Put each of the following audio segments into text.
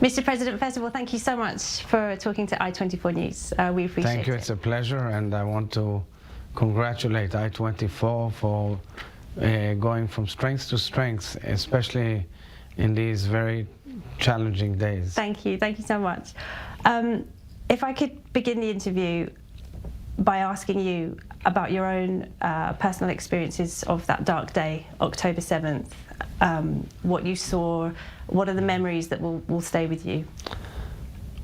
Mr. President, first of all, thank you so much for talking to i24NEWS. We appreciate it. Thank you. It's a pleasure, and I want to congratulate I24 for going from strength to strength, especially in these very challenging days. Thank you so much. If I could begin the interview by asking you about your own personal experiences of that dark day, October 7th, what you saw, what are the memories that will stay with you?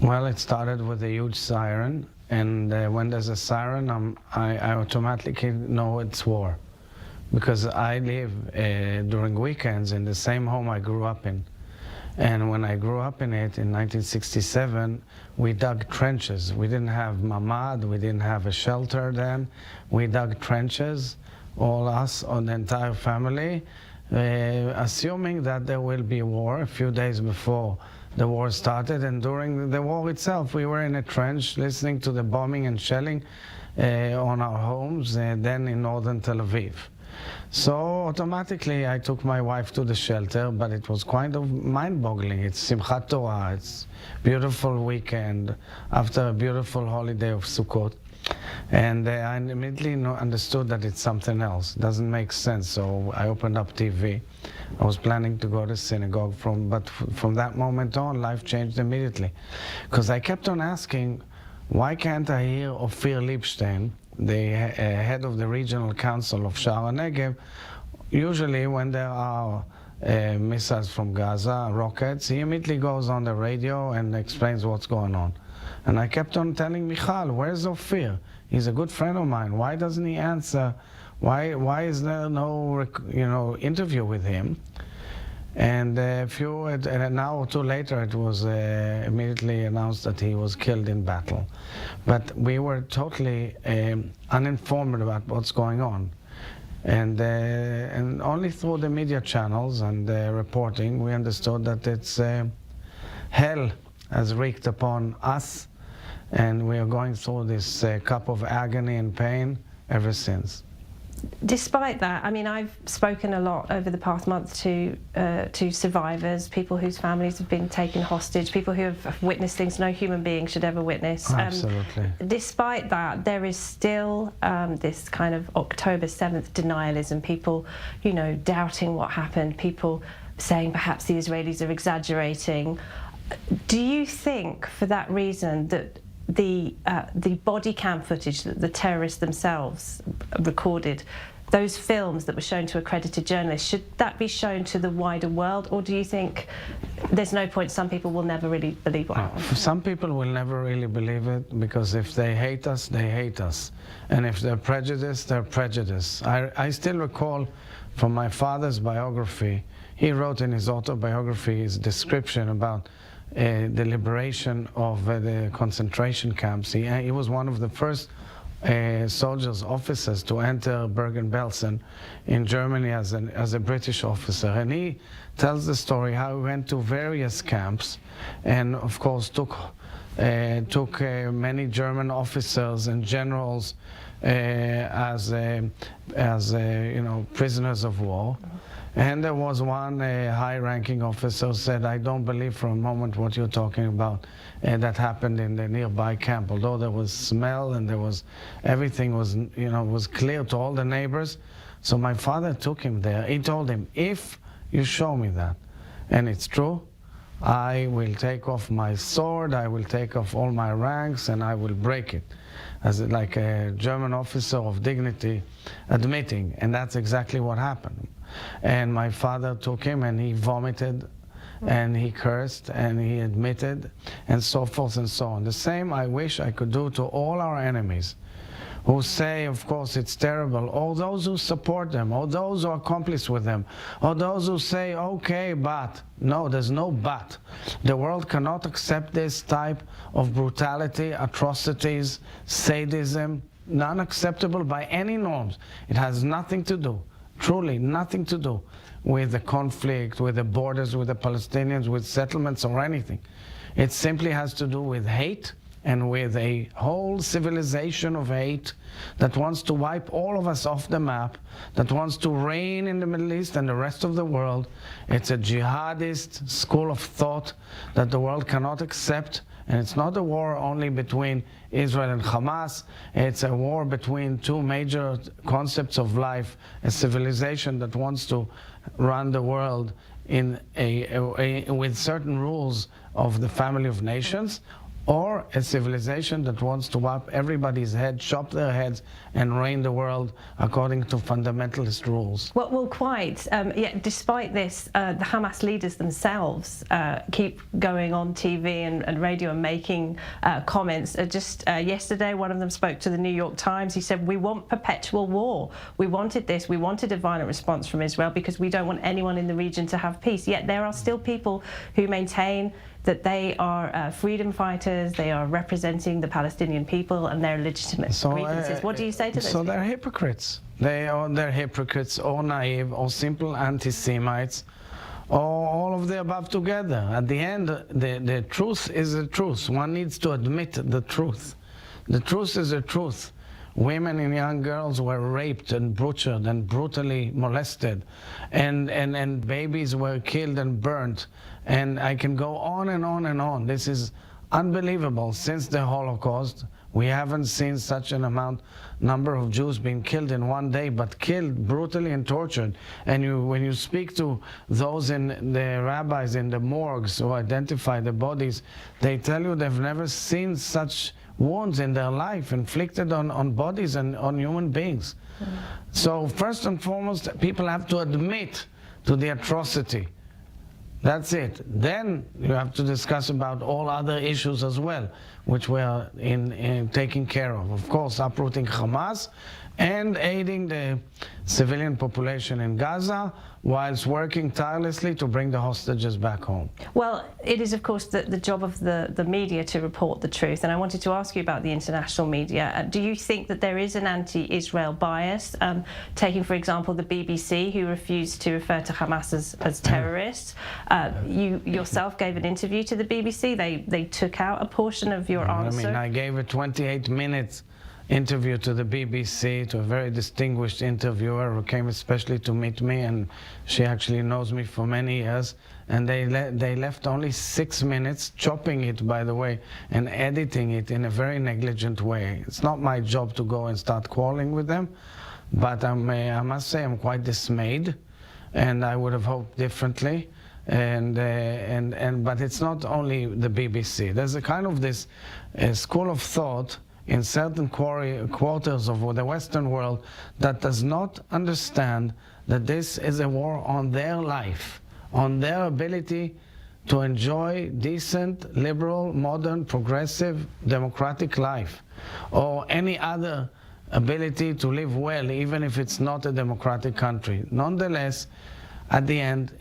Well, it started with a huge siren, and when there's a siren, I automatically know it's war, because I live during weekends in the same home I grew up in. And when I grew up in it in 1967, we dug trenches. We didn't have mamad, we didn't have a shelter then. We dug trenches, all us, on the entire family, assuming that there will be war a few days before the war started. And during the war itself, we were in a trench listening to the bombing and shelling on our homes, then in northern Tel Aviv. So automatically I took my wife to the shelter, but it was kind of mind-boggling. It's Simchat Torah, it's beautiful weekend after a beautiful holiday of Sukkot. And I immediately understood that it's something else. It doesn't make sense. So I opened up TV. I was planning to go to synagogue, but from that moment on, life changed immediately. Because I kept on asking, why can't I hear Ophir Liebstein, the head of the regional council of Sha'ar HaNegev? Usually when there are missiles from Gaza, rockets, he immediately goes on the radio and explains what's going on. And I kept on telling Michal, where's Ophir? He's a good friend of mine. Why doesn't he answer? Why is there no interview with him? And an hour or two later, it was immediately announced that he was killed in battle. But we were totally uninformed about what's going on. And only through the media channels and reporting, we understood that it's hell has wreaked upon us, and we are going through this cup of agony and pain ever since. Despite that, I mean, I've spoken a lot over the past month to survivors, people whose families have been taken hostage, people who have witnessed things no human being should ever witness. Absolutely. Despite that, there is still this kind of October 7th denialism, people, doubting what happened, people saying perhaps the Israelis are exaggerating. Do you think, for that reason, that the body cam footage that the terrorists themselves recorded, those films that were shown to accredited journalists, should that be shown to the wider world, or do you think there's no point, some people will never really believe what happened? Some people will never really believe it, because if they hate us, they hate us. And if they're prejudiced, they're prejudiced. I still recall from my father's biography, he wrote in his autobiography his description about the liberation of the concentration camps. He was one of the first soldiers, officers to enter Bergen-Belsen in Germany as a British officer. And he tells the story how he went to various camps and, of course, took many German officers and generals as prisoners of war. And there was one high-ranking officer who said, I don't believe for a moment what you're talking about that happened in the nearby camp. Although there was smell and everything was clear to all the neighbors. So my father took him there. He told him, if you show me that, and it's true, I will take off my sword, I will take off all my ranks, and I will break it. As like a German officer of dignity admitting, and that's exactly what happened. And my father took him and he vomited and he cursed and he admitted and so forth and so on. The same I wish I could do to all our enemies who say, of course, it's terrible, or those who support them, or those who are accomplice with them, or those who say, okay, but. No, there's no but. The world cannot accept this type of brutality, atrocities, sadism, non-acceptable by any norms. It has nothing to do, truly nothing to do with the conflict, with the borders, with the Palestinians, with settlements or anything. It simply has to do with hate and with a whole civilization of hate that wants to wipe all of us off the map, that wants to reign in the Middle East and the rest of the world. It's a jihadist school of thought that the world cannot accept. And it's not a war only between Israel and Hamas. It's a war between two major concepts of life, a civilization that wants to run the world in with certain rules of the family of nations, or a civilization that wants to wipe everybody's head, chop their heads, and reign the world according to fundamentalist rules. Well, quite. Yet, despite this, the Hamas leaders themselves keep going on TV and radio and making comments. Just yesterday, one of them spoke to the New York Times. He said, "We want perpetual war. We wanted this. We wanted a violent response from Israel because we don't want anyone in the region to have peace." Yet there are still people who maintain that they are freedom fighters, they are representing the Palestinian people and their legitimate grievances. What do you say to those people? They're hypocrites. They're hypocrites, or naive, or simple anti-Semites, or all of the above together. At the end, the truth is the truth. One needs to admit the truth. The truth is the truth. Women and young girls were raped and butchered and brutally molested, and babies were killed and burnt, and I can go on and on and on. This is unbelievable. Since the Holocaust, we haven't seen such an number of Jews being killed in one day, but killed brutally and tortured. And when you speak to those in the rabbis in the morgues who identify the bodies, they tell you they've never seen such wounds in their life inflicted on bodies and on human beings. So first and foremost, people have to admit to the atrocity. That's it. Then you have to discuss about all other issues as well, which we are in taking care of. Of course, uprooting Hamas and aiding the civilian population in Gaza, whilst working tirelessly to bring the hostages back home. Well, it is, of course, the job of the media to report the truth. And I wanted to ask you about the international media. Do you think that there is an anti-Israel bias? Taking, for example, the BBC, who refused to refer to Hamas as terrorists. You yourself gave an interview to the BBC. They took out a portion of your answer. I mean, I gave a 28-minute interview to the BBC, to a very distinguished interviewer who came especially to meet me, and she actually knows me for many years, and they left only 6 minutes, chopping it, by the way, and editing it in a very negligent way. It's not my job to go and start quarreling with them, but I must say I'm quite dismayed, and I would have hoped differently. But it's not only the BBC. There's a kind of this school of thought in certain quarters of the Western world that does not understand that this is a war on their life, on their ability to enjoy decent, liberal, modern, progressive, democratic life, or any other ability to live well, even if it's not a democratic country. Nonetheless, at the end,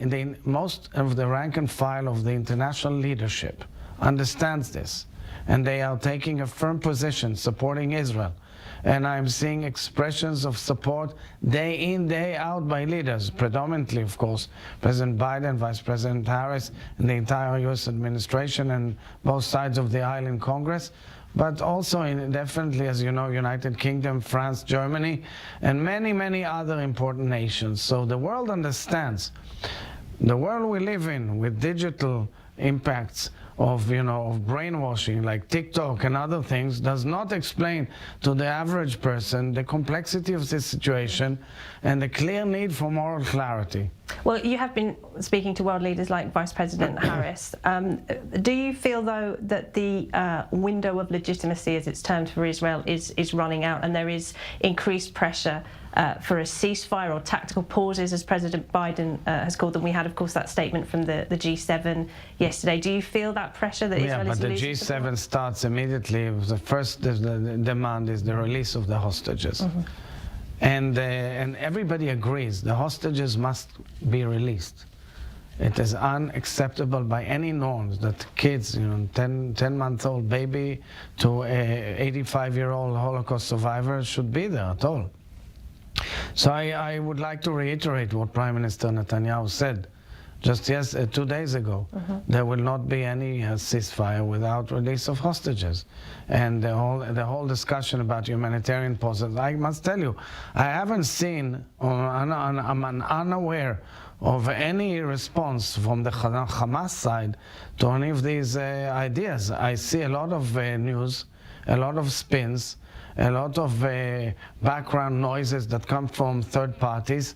most of the rank and file of the international leadership understands this, and they are taking a firm position supporting Israel. And I'm seeing expressions of support day in, day out by leaders, predominantly, of course, President Biden, Vice President Harris, and the entire US administration and both sides of the aisle in Congress, but also definitely, as you know, United Kingdom, France, Germany, and many, many other important nations. So the world understands. The world we live in, with digital impacts of brainwashing like TikTok and other things, does not explain to the average person the complexity of this situation and the clear need for moral clarity. Well, you have been speaking to world leaders like Vice President Harris. Do you feel, though, that the window of legitimacy, as it's termed, for Israel is running out, and there is increased pressure for a ceasefire or tactical pauses, as President Biden has called them? We had, of course, that statement from the G7 yesterday. Do you feel that pressure that Israel is losing? Yeah, but the G7 starts immediately. The first demand is the release of the hostages. Mm-hmm. And everybody agrees the hostages must be released. It is unacceptable by any norms that kids, 10-month-old baby to a 85-year-old Holocaust survivor should be there at all. So I would like to reiterate what Prime Minister Netanyahu said just 2 days ago. There will not be any ceasefire without release of hostages. And the whole discussion about humanitarian process, I must tell you, I haven't seen, I'm unaware of any response from the Hamas side to any of these ideas. I see a lot of news, a lot of spins, a lot of background noises that come from third parties.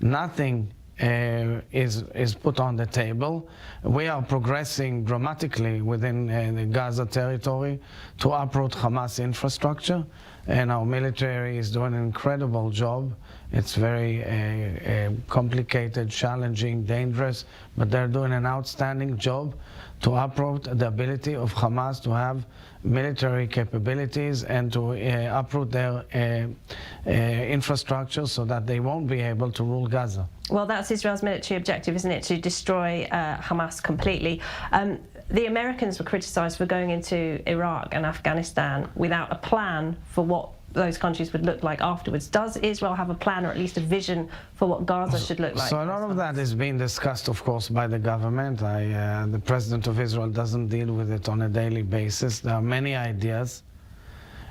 Nothing is put on the table. We are progressing dramatically within the Gaza territory to uproot Hamas infrastructure, and our military is doing an incredible job. It's very complicated, challenging, dangerous, but they're doing an outstanding job to uproot the ability of Hamas to have military capabilities and to uproot their infrastructure so that they won't be able to rule Gaza. Well, that's Israel's military objective, isn't it, to destroy Hamas completely. The Americans were criticised for going into Iraq and Afghanistan without a plan for what those countries would look like afterwards. Does Israel have a plan, or at least a vision, for what Gaza should look like? So a lot of that is being discussed, of course, by the government. The President of Israel doesn't deal with it on a daily basis. There are many ideas.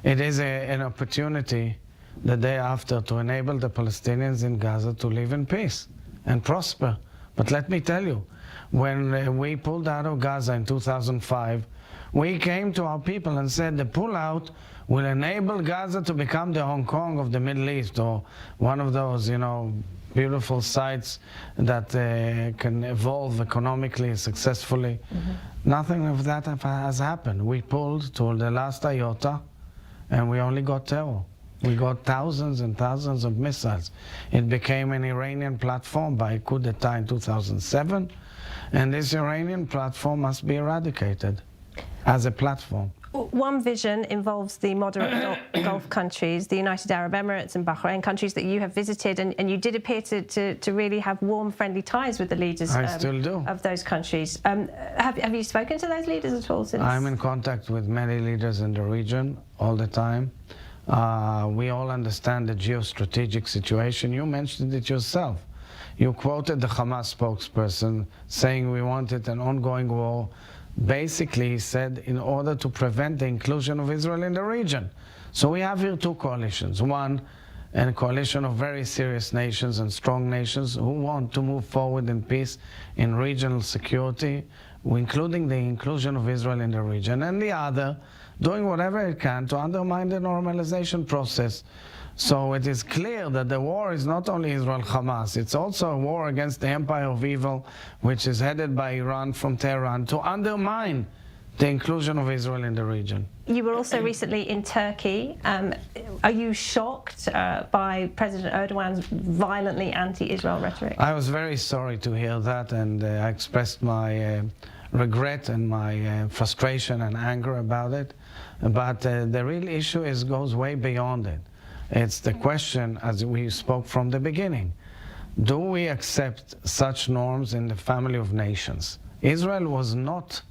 It is an opportunity the day after to enable the Palestinians in Gaza to live in peace and prosper. But let me tell you, when we pulled out of Gaza in 2005, we came to our people and said the pullout will enable Gaza to become the Hong Kong of the Middle East, or one of those, beautiful sites that can evolve economically, successfully. Nothing of that has happened. We pulled to the last iota, and we only got terror. We got thousands and thousands of missiles. It became an Iranian platform by a coup d'etat in 2007, and this Iranian platform must be eradicated as a platform. One vision involves the moderate Gulf countries, the United Arab Emirates and Bahrain, countries that you have visited, and you did appear to really have warm, friendly ties with the leaders of those countries. Have you spoken to those leaders at all since? I'm in contact with many leaders in the region all the time. We all understand the geostrategic situation. You mentioned it yourself. You quoted the Hamas spokesperson saying we wanted an ongoing war. Basically, he said, in order to prevent the inclusion of Israel in the region. So we have here two coalitions. One, a coalition of very serious nations and strong nations who want to move forward in peace, in regional security, including the inclusion of Israel in the region. And the other, doing whatever it can to undermine the normalization process. So it is clear that the war is not only Israel-Hamas, it's also a war against the empire of evil, which is headed by Iran from Tehran, to undermine the inclusion of Israel in the region. You were also recently in Turkey. Are you shocked by President Erdogan's violently anti-Israel rhetoric? I was very sorry to hear that, and I expressed my regret and my frustration and anger about it. But the real issue goes way beyond it. It's the question, as we spoke from the beginning, do we accept such norms in the family of nations? Israel was not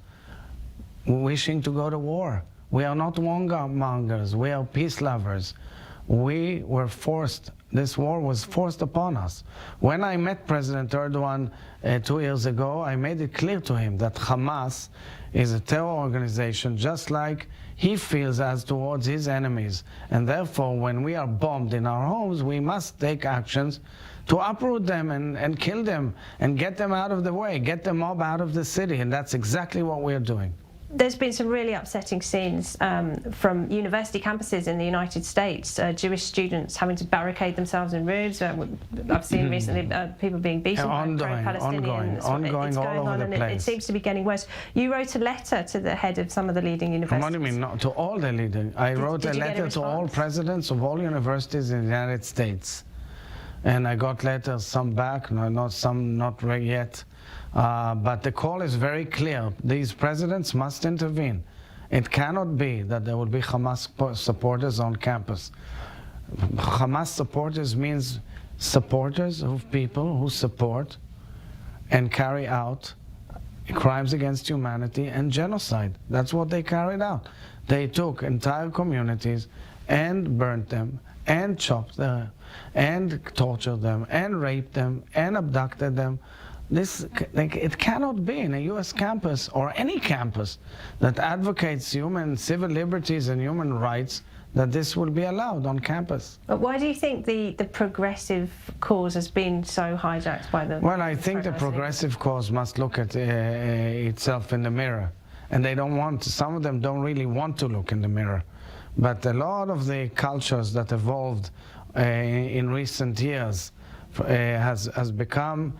wishing to go to war. We are not warmongers, we are peace lovers. We were forced, this war was forced upon us. When I met President Erdogan 2 years ago, I made it clear to him that Hamas is a terror organization just like he feels as towards his enemies. And therefore, when we are bombed in our homes, we must take actions to uproot them and kill them and get them out of the way, get the mob out of the city. And that's exactly what we're doing. There's been some really upsetting scenes from university campuses in the United States, Jewish students having to barricade themselves in rooms. I've seen recently people being beaten by Palestinians. Ongoing all over the place. It seems to be getting worse. You wrote a letter to the head of some of the leading universities. What do you mean, not to all the leading? I wrote a letter to all presidents of all universities in the United States. And I got letters, some back, some not yet. But the call is very clear. These presidents must intervene. It cannot be that there will be Hamas supporters on campus. Hamas supporters means supporters of people who support and carry out crimes against humanity and genocide. That's what they carried out. They took entire communities and burnt them and chopped them and tortured them and raped them and abducted them. It cannot be in a U.S. campus or any campus that advocates civil liberties and human rights that this will be allowed on campus. But why do you think the progressive cause has been so hijacked by the... Well, I think the progressive cause must look at itself in the mirror. And they don't want to, some of them don't really want to look in the mirror. But a lot of the cultures that evolved in recent years has become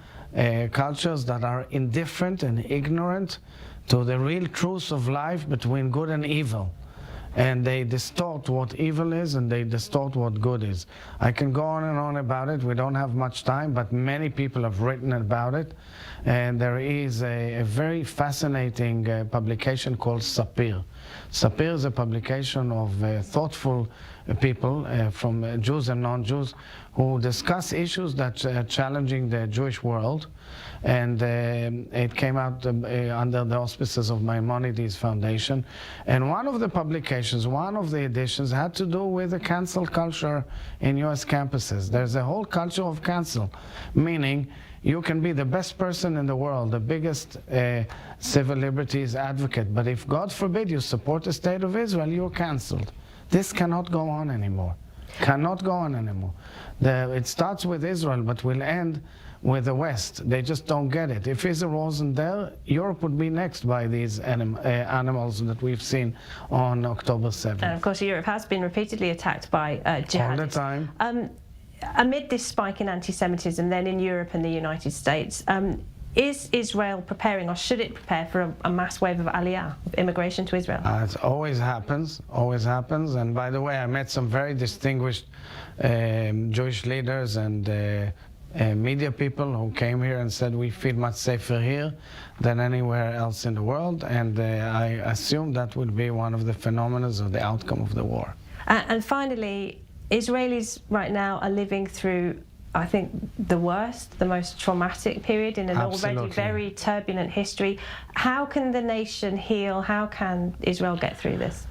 cultures that are indifferent and ignorant to the real truth of life between good and evil. And they distort what evil is and they distort what good is. I can go on and on about it. We don't have much time, but many people have written about it. And there is a very fascinating publication called Sapir. Sapir is a publication of thoughtful people from Jews and non-Jews who discuss issues that are challenging the Jewish world. And it came out under the auspices of Maimonides Foundation. And one of the publications, one of the editions had to do with the cancel culture in US campuses. There's a whole culture of cancel, meaning you can be the best person in the world, the biggest civil liberties advocate, but if, God forbid, you support the state of Israel, you're canceled. This cannot go on anymore. Cannot go on anymore. It starts with Israel, but will end with the West. They just don't get it. If Israel wasn't there, Europe would be next by these animals that we've seen on October 7th. And of course, Europe has been repeatedly attacked by jihadists. All the time. Amid this spike in anti-Semitism, then in Europe and the United States, is Israel preparing, or should it prepare for a mass wave of aliyah, of immigration to Israel? It always happens, always happens. And by the way, I met some very distinguished Jewish leaders and media people who came here and said we feel much safer here than anywhere else in the world. And I assume that will be one of the phenomena of the outcome of the war. And finally, Israelis right now are living through, I think, the worst, the most traumatic period in an already very turbulent history. How can the nation heal? How can Israel get through this?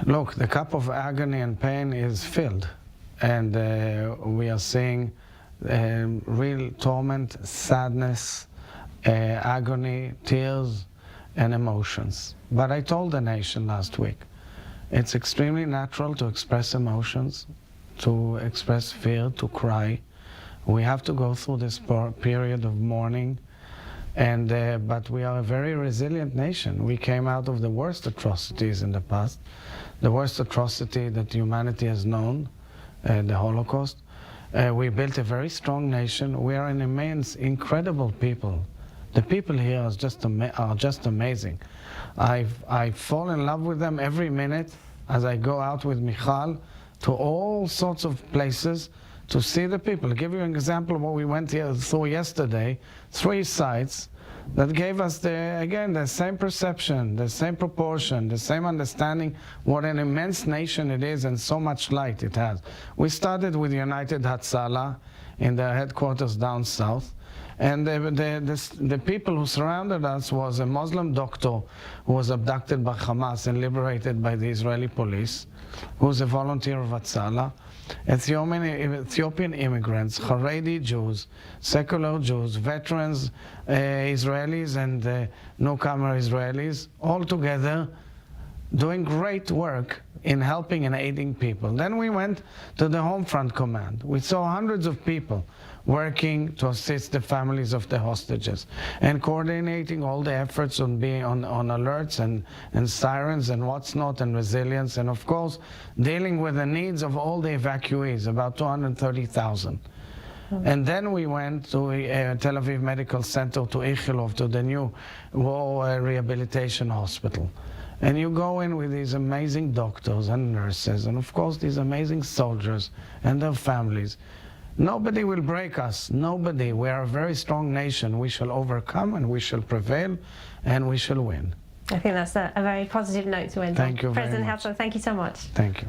Look, the cup of agony and pain is filled. And we are seeing real torment, sadness, agony, tears, and emotions. But I told the nation last week, it's extremely natural to express emotions, to express fear, to cry. We have to go through this period of mourning, and but we are a very resilient nation. We came out of the worst atrocities in the past, the worst atrocity that humanity has known, the Holocaust. We built a very strong nation. We are an immense, incredible people. The people here are just amazing. I fall in love with them every minute as I go out with Michal to all sorts of places to see the people. I'll give you an example of what we went through yesterday. 3 sites that gave us, again, the same perception, the same proportion, the same understanding what an immense nation it is and so much light it has. We started with United Hatzalah in their headquarters down south. And the people who surrounded us was a Muslim doctor who was abducted by Hamas and liberated by the Israeli police, who was a volunteer of Hatzalah, Ethiopian immigrants, Haredi Jews, secular Jews, veterans, Israelis and newcomer Israelis, all together doing great work in helping and aiding people. Then we went to the Home Front Command. We saw hundreds of people working to assist the families of the hostages and coordinating all the efforts on being on alerts and sirens and what's not and resilience, and of course dealing with the needs of all the evacuees, about 230,000. And then we went to Tel Aviv Medical Center, to Ichilov, to the new war rehabilitation hospital. And you go in with these amazing doctors and nurses, and of course these amazing soldiers and their families. Nobody will break us, nobody. We are a very strong nation. We shall overcome and we shall prevail and we shall win. I think that's a very positive note to end on. Thank you very much. President Herzog, thank you so much. Thank you.